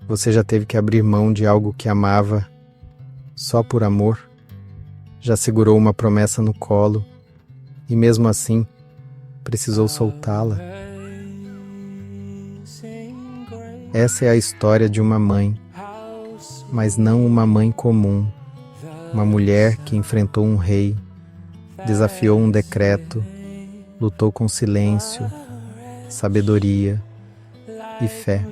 Você já teve que abrir mão de algo que amava só por amor? Já segurou uma promessa no colo e mesmo assim precisou soltá-la? Essa é a história de uma mãe, mas não uma mãe comum. Uma mulher que enfrentou um rei, desafiou um decreto, lutou com silêncio, sabedoria e fé.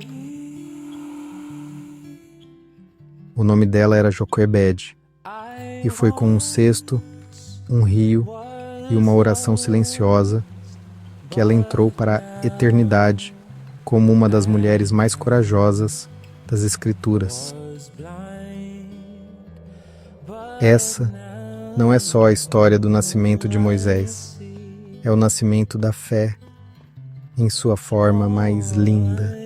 O nome dela era Joquebede, e foi com um cesto, um rio e uma oração silenciosa que ela entrou para a eternidade como uma das mulheres mais corajosas das Escrituras. Essa não é só a história do nascimento de Moisés, é o nascimento da fé em sua forma mais linda.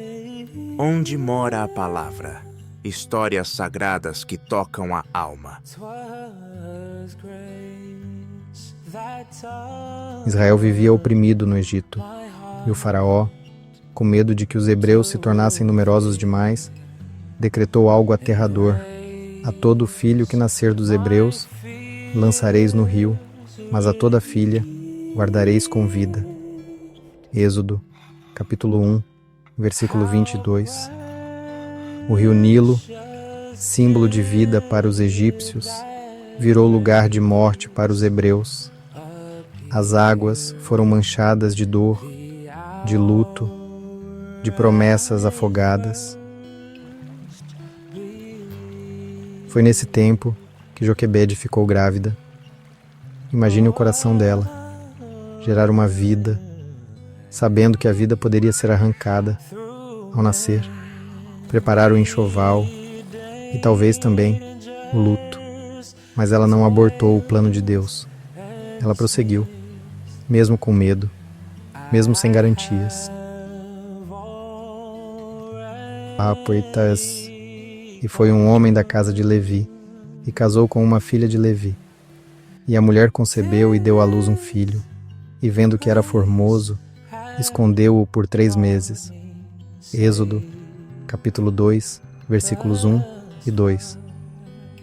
Onde mora a palavra? Histórias sagradas que tocam a alma. Israel vivia oprimido no Egito, e o faraó, com medo de que os hebreus se tornassem numerosos demais, decretou algo aterrador: a todo filho que nascer dos hebreus lançareis no rio, mas a toda filha guardareis com vida. Êxodo, capítulo 1, versículo 22. O rio Nilo, símbolo de vida para os egípcios, virou lugar de morte para os hebreus. As águas foram manchadas de dor, de luto, de promessas afogadas. Foi nesse tempo que Joquebede ficou grávida. Imagine o coração dela, gerar uma vida, sabendo que a vida poderia ser arrancada ao nascer, preparar o enxoval e talvez também o luto. Mas ela não abortou o plano de Deus. Ela prosseguiu, mesmo com medo, mesmo sem garantias. Poetas, e foi um homem da casa de Levi, e casou com uma filha de Levi. E a mulher concebeu e deu à luz um filho, e vendo que era formoso, escondeu-o por 3 meses. Êxodo, capítulo 2, versículos 1 e 2.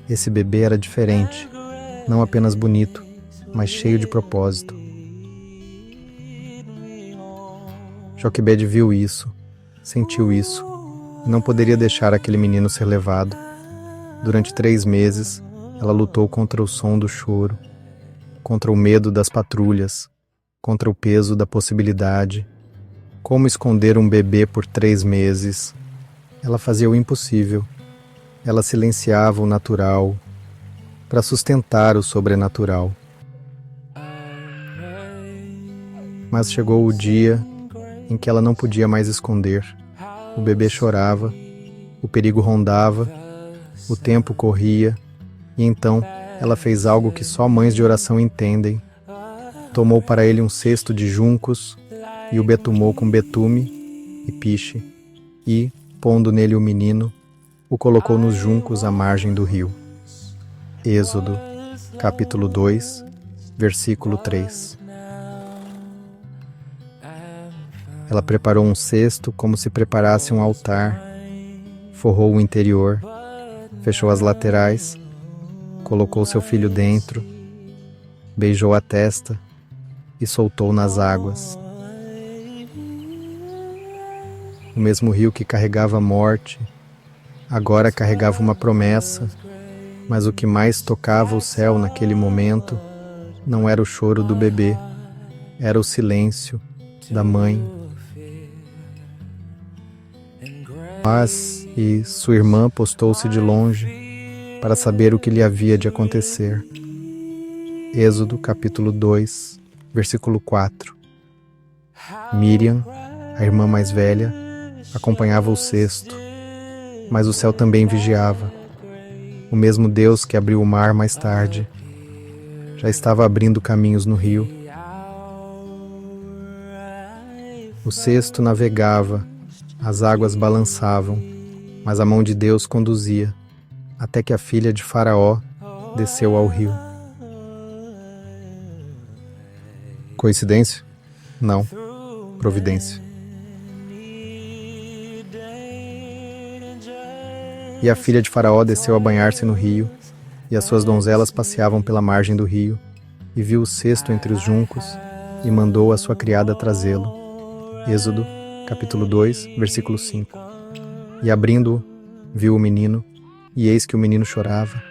Esse bebê era diferente, não apenas bonito, mas cheio de propósito. Joquebede viu isso, sentiu isso, e não poderia deixar aquele menino ser levado. Durante 3 meses, ela lutou contra o som do choro, contra o medo das patrulhas, contra o peso da possibilidade. Como esconder um bebê por 3 meses? Ela fazia o impossível. Ela silenciava o natural para sustentar o sobrenatural. Mas chegou o dia em que ela não podia mais esconder. O bebê chorava, o perigo rondava, o tempo corria, e então ela fez algo que só mães de oração entendem. Tomou para ele um cesto de juncos e o betumou com betume e piche, e, pondo nele o menino, o colocou nos juncos à margem do rio. Êxodo, capítulo 2, versículo 3. Ela preparou um cesto como se preparasse um altar, forrou o interior, fechou as laterais, colocou seu filho dentro, beijou a testa e soltou nas águas. O mesmo rio que carregava a morte, agora carregava uma promessa, mas o que mais tocava o céu naquele momento não era o choro do bebê, era o silêncio da mãe. Mas e sua irmã postou-se de longe para saber o que lhe havia de acontecer. Êxodo, capítulo 2, versículo 4. Miriam, a irmã mais velha, acompanhava o cesto, mas o céu também vigiava. O mesmo Deus que abriu o mar mais tarde já estava abrindo caminhos no rio. O cesto navegava, as águas balançavam, mas a mão de Deus conduzia, até que a filha de Faraó desceu ao rio. Coincidência? Não. Providência. E a filha de Faraó desceu a banhar-se no rio, e as suas donzelas passeavam pela margem do rio, e viu o cesto entre os juncos, e mandou a sua criada trazê-lo. Êxodo, capítulo 2, versículo 5. E abrindo-o, viu o menino, e eis que o menino chorava,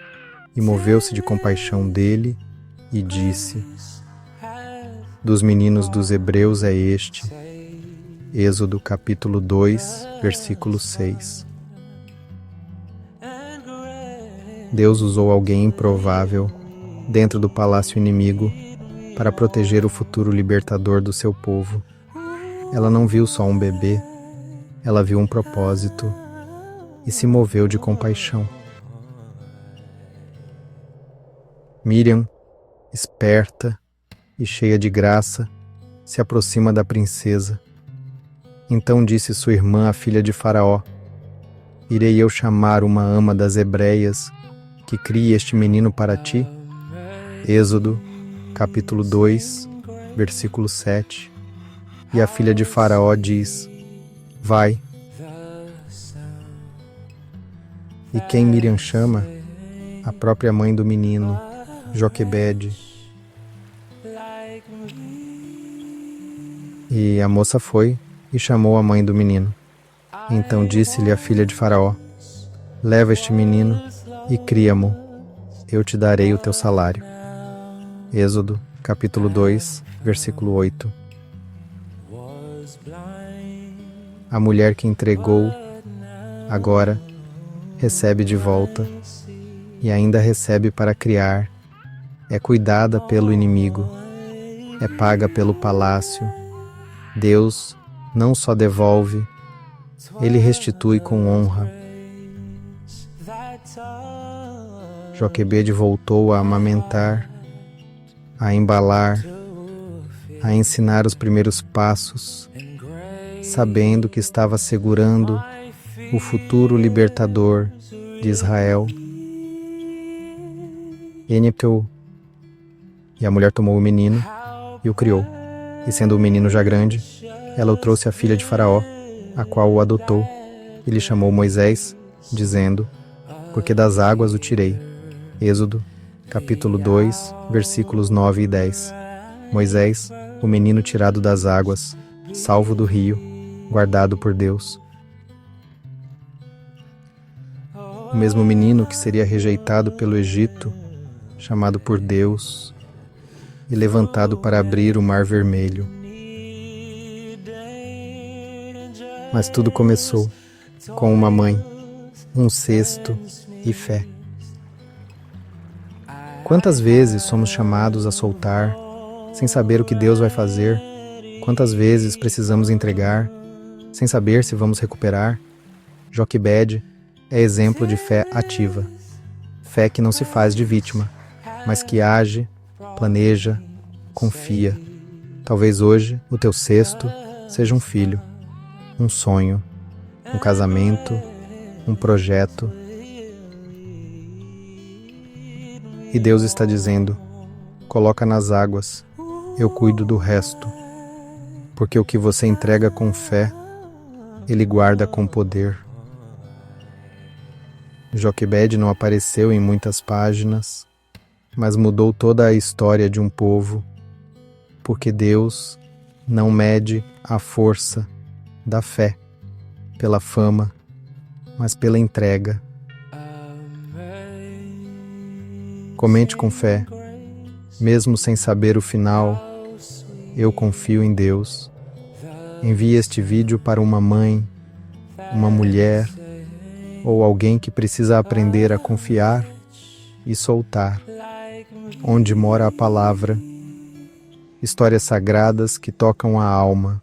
e moveu-se de compaixão dele, e disse: dos meninos dos hebreus é este. Êxodo capítulo 2, versículo 6. Deus usou alguém improvável dentro do palácio inimigo para proteger o futuro libertador do seu povo. Ela não viu só um bebê, ela viu um propósito e se moveu de compaixão. Miriam, esperta e cheia de graça, se aproxima da princesa. Então disse sua irmã, a filha de Faraó: irei eu chamar uma ama das hebreias que crie este menino para ti? Êxodo, capítulo 2, versículo 7. E a filha de Faraó diz: vai. E quem Miriam chama? A própria mãe do menino, Joquebede. E a moça foi e chamou a mãe do menino. Então disse-lhe a filha de Faraó: leva este menino e cria-mo, eu te darei o teu salário. Êxodo, capítulo 2, versículo 8. A mulher que entregou, agora, recebe de volta, e ainda recebe para criar, é cuidada pelo inimigo, é paga pelo palácio. Deus não só devolve, Ele restitui com honra. Joquebede voltou a amamentar, a embalar, a ensinar os primeiros passos, sabendo que estava segurando o futuro libertador de Israel. E a mulher tomou o menino e o criou. E sendo o menino já grande, ela o trouxe à filha de Faraó, a qual o adotou, e lhe chamou Moisés, dizendo: porque das águas o tirei. Êxodo, capítulo 2, versículos 9 e 10. Moisés, o menino tirado das águas, salvo do rio, guardado por Deus. O mesmo menino que seria rejeitado pelo Egito, chamado por Deus e levantado para abrir o Mar Vermelho. Mas tudo começou com uma mãe, um cesto e fé. Quantas vezes somos chamados a soltar, sem saber o que Deus vai fazer? Quantas vezes precisamos entregar, sem saber se vamos recuperar? Joquebede é exemplo de fé ativa. Fé que não se faz de vítima, mas que age, planeja, confia. Talvez hoje o teu cesto seja um filho, um sonho, um casamento, um projeto. E Deus está dizendo: coloca nas águas, eu cuido do resto. Porque o que você entrega com fé, Ele guarda com poder. Joquebede não apareceu em muitas páginas, mas mudou toda a história de um povo, porque Deus não mede a força da fé pela fama, mas pela entrega. Comente com fé, mesmo sem saber o final. Eu confio em Deus. Envie este vídeo para uma mãe, uma mulher ou alguém que precisa aprender a confiar e soltar. Onde mora a palavra, histórias sagradas que tocam a alma.